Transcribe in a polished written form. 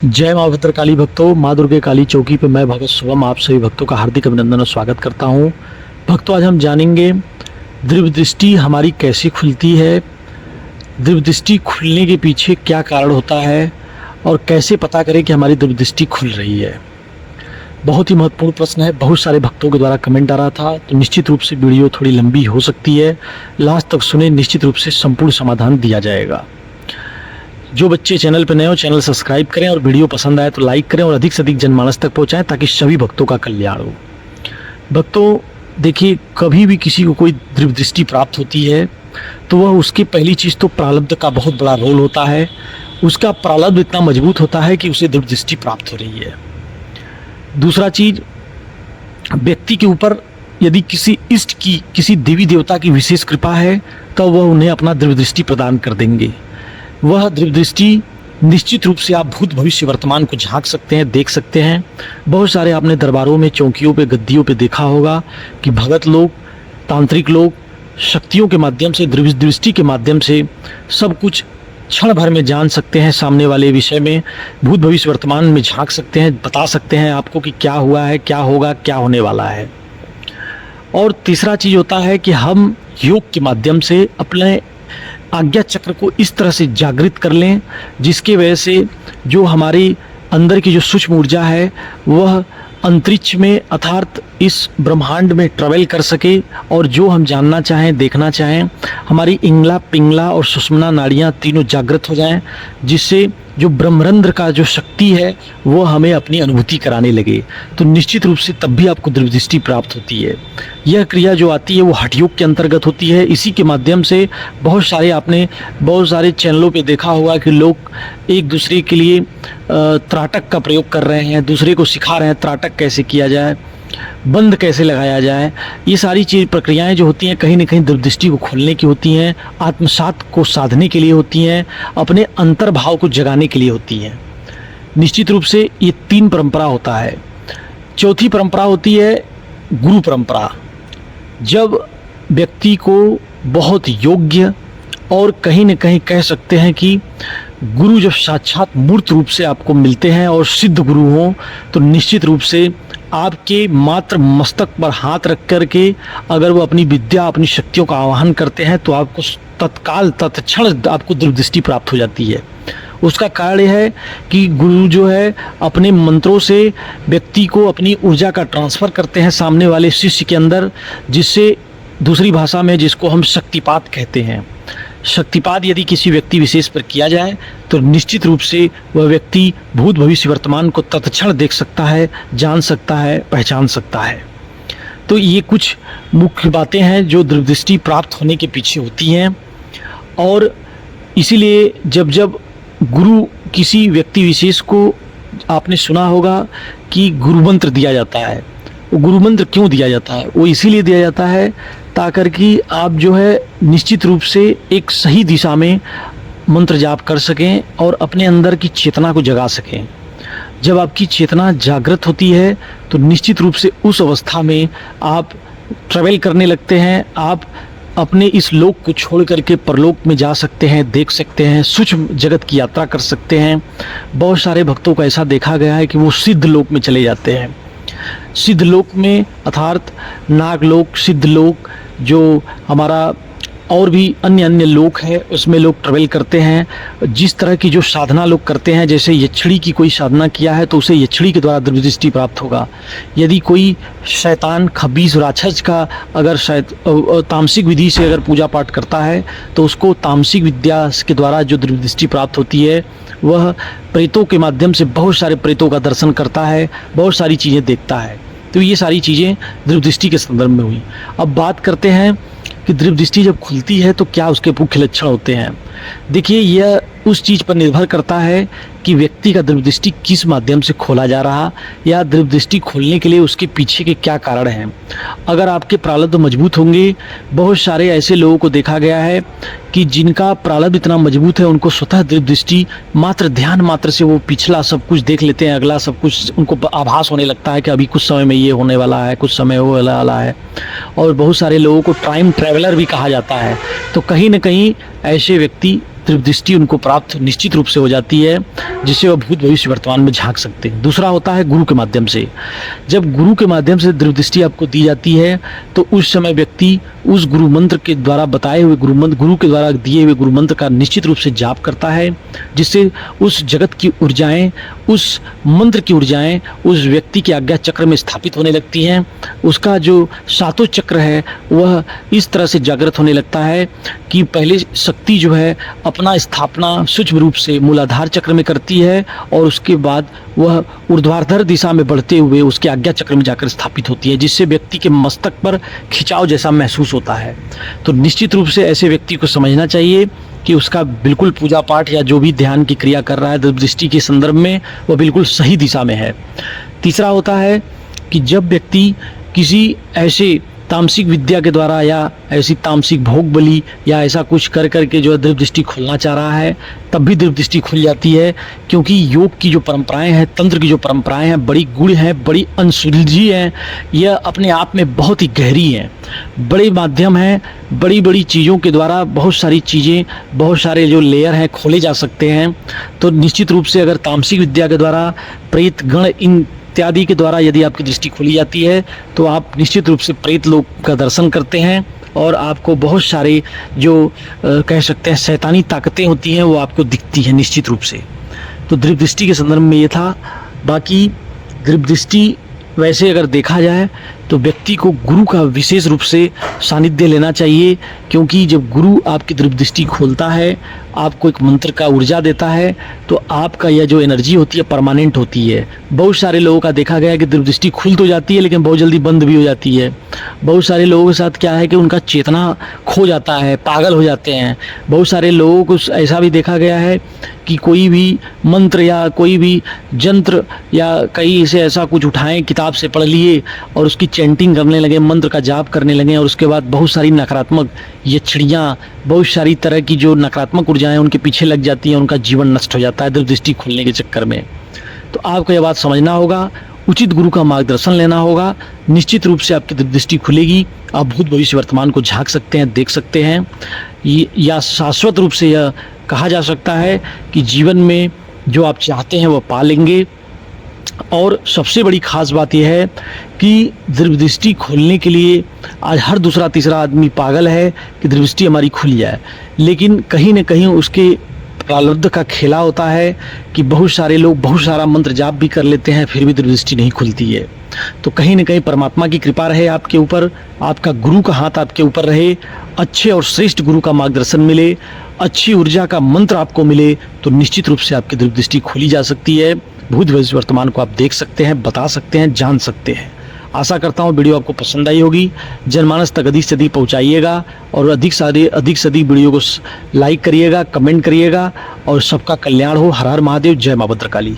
जय माँ भद्रकाली भक्तों, माँ दुर्गे काली चौकी पे मैं भगत शुभम आप सभी भक्तों का हार्दिक अभिनंदन और स्वागत करता हूँ। भक्तों, आज हम जानेंगे दिव्य दृष्टि हमारी कैसे खुलती है, दिव्य दृष्टि खुलने के पीछे क्या कारण होता है और कैसे पता करें कि हमारी दिव्य दृष्टि खुल रही है। बहुत ही महत्वपूर्ण प्रश्न है, बहुत सारे भक्तों के द्वारा कमेंट आ रहा था, तो निश्चित रूप से वीडियो थोड़ी लंबी हो सकती है। लास्ट तक सुने, निश्चित रूप से संपूर्ण समाधान दिया जाएगा। जो बच्चे चैनल पर नए हो, चैनल सब्सक्राइब करें और वीडियो पसंद आए तो लाइक करें और अधिक से अधिक जनमानस तक पहुंचाएं ताकि सभी भक्तों का कल्याण हो। भक्तों देखिए, कभी भी किसी को कोई दिव्य दृष्टि प्राप्त होती है तो वह उसकी पहली चीज़ तो प्रारब्ध का बहुत बड़ा रोल होता है। उसका प्रारब्ध इतना मजबूत होता है कि उसे दिव्य दृष्टि प्राप्त हो रही है। दूसरा चीज़, व्यक्ति के ऊपर यदि किसी इष्ट की, किसी देवी देवता की विशेष कृपा है तो वह उन्हें अपना दिव्य दृष्टि प्रदान कर देंगे। वह दिव्य दृष्टि निश्चित रूप से आप भूत भविष्य वर्तमान को झांक सकते हैं, देख सकते हैं। बहुत सारे आपने दरबारों में, चौकियों पे, गद्दियों पे देखा होगा कि भगत लोग, तांत्रिक लोग शक्तियों के माध्यम से, दिव्य दृष्टि के माध्यम से सब कुछ क्षण भर में जान सकते हैं। सामने वाले विषय में भूत भविष्य वर्तमान में झांक सकते हैं, बता सकते हैं आपको कि क्या हुआ है, क्या होगा, क्या होने वाला है। और तीसरा चीज़ होता है कि हम योग के माध्यम से अपने आज्ञा चक्र को इस तरह से जागृत कर लें जिसकी वजह से जो हमारी अंदर की जो सूक्ष्म ऊर्जा है वह अंतरिक्ष में अर्थात इस ब्रह्मांड में ट्रैवल कर सके और जो हम जानना चाहें, देखना चाहें, हमारी इंगला, पिंगला और सुषुम्ना नाड़ियाँ तीनों जागृत हो जाएं, जिससे जो ब्रह्मरंध्र का जो शक्ति है वो हमें अपनी अनुभूति कराने लगे। तो निश्चित रूप से तब भी आपको दिव्य दृष्टि प्राप्त होती है। यह क्रिया जो आती है वो हठ योग के अंतर्गत होती है। इसी के माध्यम से बहुत सारे चैनलों पे देखा होगा कि लोग एक दूसरे के लिए त्राटक का प्रयोग कर रहे हैं, दूसरे को सिखा रहे हैं त्राटक कैसे किया जाए, बंद कैसे लगाया जाए। ये सारी प्रक्रियाएं जो होती हैं कहीं ना कहीं दिव्य दृष्टि को खोलने की होती हैं, आत्मसात को साधने के लिए होती हैं, अपने अंतर्भाव को जगाने के लिए होती हैं। निश्चित रूप से ये तीन परंपरा होता है। चौथी परंपरा होती है गुरु परंपरा। जब व्यक्ति को बहुत योग्य और कहीं न कहीं कह सकते हैं कि गुरु जब साक्षात मूर्त रूप से आपको मिलते हैं और सिद्ध गुरु हों तो निश्चित रूप से आपके मात्र मस्तक पर हाथ रख कर के अगर वो अपनी विद्या, अपनी शक्तियों का आवाहन करते हैं तो आपको तत्काल, तत्क्षण आपको दिव्य दृष्टि प्राप्त हो जाती है। उसका कारण यह है कि गुरु जो है अपने मंत्रों से व्यक्ति को अपनी ऊर्जा का ट्रांसफ़र करते हैं सामने वाले शिष्य के अंदर, जिससे दूसरी भाषा में जिसको हम शक्तिपात कहते हैं। शक्तिपात यदि किसी व्यक्ति विशेष पर किया जाए तो निश्चित रूप से वह व्यक्ति भूत भविष्य वर्तमान को तत्क्षण देख सकता है, जान सकता है, पहचान सकता है। तो ये कुछ मुख्य बातें हैं जो दिव्य दृष्टि प्राप्त होने के पीछे होती हैं। और इसीलिए जब जब गुरु किसी व्यक्ति विशेष को, आपने सुना होगा कि गुरु मंत्र दिया जाता है। वो गुरु मंत्र क्यों दिया जाता है? वो इसीलिए दिया जाता है ताकर कि आप जो है निश्चित रूप से एक सही दिशा में मंत्र जाप कर सकें और अपने अंदर की चेतना को जगा सकें। जब आपकी चेतना जागृत होती है तो निश्चित रूप से उस अवस्था में आप ट्रैवल करने लगते हैं। आप अपने इस लोक को छोड़ करके परलोक में जा सकते हैं, देख सकते हैं, सूक्ष्म जगत की यात्रा कर सकते हैं। बहुत सारे भक्तों को ऐसा देखा गया है कि वो सिद्ध लोक में चले जाते हैं। सिद्ध लोक में अर्थात नागलोक, सिद्ध लोक, जो हमारा और भी अन्य लोक है, उसमें लोग ट्रैवल करते हैं। जिस तरह की जो साधना लोग करते हैं, जैसे यक्षिणी की कोई साधना किया है तो उसे यक्षिणी के द्वारा दिव्य दृष्टि प्राप्त होगा। यदि कोई शैतान, खबीस, राक्षस का अगर तामसिक विधि से अगर पूजा पाठ करता है तो उसको तामसिक विद्या के द्वारा जो दिव्य दृष्टि प्राप्त होती है वह प्रेतों के माध्यम से बहुत सारे प्रेतों का दर्शन करता है, बहुत सारी चीज़ें देखता है। तो ये सारी चीज़ें दिव्य दृष्टि के संदर्भ में हुई। अब बात करते हैं कि दिव्य दृष्टि जब खुलती है तो क्या उसके मुख्य लक्षण होते हैं। देखिए, यह उस चीज़ पर निर्भर करता है कि व्यक्ति का दिव्य दृष्टि किस माध्यम से खोला जा रहा या दिव्य दृष्टि खोलने के लिए उसके पीछे के क्या कारण हैं। अगर आपके प्रारब्ध मजबूत होंगे, बहुत सारे ऐसे लोगों को देखा गया है कि जिनका प्रारब्ध इतना मजबूत है उनको स्वतः दिव्य दृष्टि मात्र ध्यान मात्र से वो पिछला सब कुछ देख लेते हैं, अगला सब कुछ उनको आभास होने लगता है कि अभी कुछ समय में ये होने वाला है, कुछ समय होने वाला है। और बहुत सारे लोगों को टाइम ट्रैवलर भी कहा जाता है। तो कहीं ना कहीं ऐसे व्यक्ति दिव्य दृष्टि उनको प्राप्त निश्चित रूप से हो जाती है, जिससे वह भूत भविष्य वर्तमान में झांक सकते हैं। दूसरा होता है गुरु के माध्यम से। जब गुरु के माध्यम से दिव्य दृष्टि आपको दी जाती है तो उस समय व्यक्ति उस गुरु मंत्र के द्वारा बताए हुए गुरु के द्वारा दिए हुए गुरु मंत्र का निश्चित रूप से जाप करता है, जिससे उस जगत की ऊर्जाएं, उस मंत्र की ऊर्जाएं उस व्यक्ति के आज्ञा चक्र में स्थापित होने लगती हैं। उसका जो सातों चक्र है वह इस तरह से जागृत होने लगता है कि पहले शक्ति जो है अपना स्थापना सूक्ष्म रूप से मूलाधार चक्र में करती है और उसके बाद वह ऊर्ध्वाधर दिशा में बढ़ते हुए उसके आज्ञा चक्र में जाकर स्थापित होती है, जिससे व्यक्ति के मस्तक पर खिंचाव जैसा महसूस होता है। तो निश्चित रूप से ऐसे व्यक्ति को समझना चाहिए कि उसका बिल्कुल पूजा पाठ या जो भी ध्यान की क्रिया कर रहा है दिव्य दृष्टि के संदर्भ में वह बिल्कुल सही दिशा में है। तीसरा होता है कि जब व्यक्ति किसी ऐसे तामसिक विद्या के द्वारा या ऐसी तामसिक भोग बलि या ऐसा कुछ कर करके जो है दिव्य दृष्टि खोलना चाह रहा है, तब भी दिव्य दृष्टि खुल जाती है, क्योंकि योग की जो परंपराएं हैं, तंत्र की जो परंपराएं हैं, बड़ी गूढ़ हैं, बड़ी अनसुलझी हैं, यह अपने आप में बहुत ही गहरी हैं, बड़े माध्यम हैं, बड़ी बड़ी चीज़ों के द्वारा बहुत सारी चीज़ें, बहुत सारे जो लेयर हैं खोले जा सकते हैं। तो निश्चित रूप से अगर तामसिक विद्या के द्वारा प्रेत गण इत्यादि के द्वारा यदि आपकी दृष्टि खुली जाती है तो आप निश्चित रूप से प्रेत लोक का दर्शन करते हैं और आपको बहुत सारे जो कह सकते हैं शैतानी ताकतें होती हैं वो आपको दिखती हैं निश्चित रूप से। तो दिव्य दृष्टि के संदर्भ में ये था। बाकी दिव्य दृष्टि वैसे अगर देखा जाए तो व्यक्ति को गुरु का विशेष रूप से सानिध्य लेना चाहिए, क्योंकि जब गुरु आपकी दिव्य दृष्टि खोलता है, आपको एक मंत्र का ऊर्जा देता है, तो आपका यह जो एनर्जी होती है परमानेंट होती है। बहुत सारे लोगों का देखा गया है कि दिव्य दृष्टि खुल तो जाती है लेकिन बहुत जल्दी बंद भी हो जाती है। बहुत सारे लोगों के साथ क्या है कि उनका चेतना खो जाता है, पागल हो जाते हैं। बहुत सारे लोगों को ऐसा भी देखा गया है कि कोई भी मंत्र या कोई भी जंत्र या कहीं से ऐसा कुछ उठाएं, किताब से पढ़ लिए और उसकी चैंटिंग करने लगे, मंत्र का जाप करने लगे और उसके बाद बहुत सारी नकारात्मक ये चिड़ियाँ, बहुत सारी तरह की जो नकारात्मक ऊर्जाएं उनके पीछे लग जाती हैं, उनका जीवन नष्ट हो जाता है दिव्य दृष्टि खुलने के चक्कर में। तो आपको यह बात समझना होगा, उचित गुरु का मार्गदर्शन लेना होगा, निश्चित रूप से आपकी दिव्य दृष्टि खुलेगी। आप भूत भविष्य वर्तमान को झांक सकते हैं, देख सकते हैं। या शाश्वत रूप से यह कहा जा सकता है कि जीवन में जो आप चाहते हैं वह पा लेंगे। और सबसे बड़ी खास बात यह है कि दिव्य दृष्टि खोलने के लिए आज हर दूसरा तीसरा आदमी पागल है कि दिव्य दृष्टि हमारी खुल जाए, लेकिन कहीं न कहीं उसके प्रारब्ध का खेला होता है कि बहुत सारे लोग बहुत सारा मंत्र जाप भी कर लेते हैं फिर भी दिव्य दृष्टि नहीं खुलती है। तो कहीं न कहीं परमात्मा की कृपा रहे आपके ऊपर, आपका गुरु का हाथ आपके ऊपर रहे, अच्छे और श्रेष्ठ गुरु का मार्गदर्शन मिले, अच्छी ऊर्जा का मंत्र आपको मिले, तो निश्चित रूप से आपकी दिव्य दृष्टि खोली जा सकती है। भूत भविष्य वर्तमान को आप देख सकते हैं, बता सकते हैं, जान सकते हैं। आशा करता हूँ वीडियो आपको पसंद आई होगी। जनमानस तक अधिक से अधिक पहुँचाइएगा और अधिक से अधिक वीडियो को लाइक करिएगा, कमेंट करिएगा और सबका कल्याण हो। हर हर महादेव, जय माँ भद्रकाली।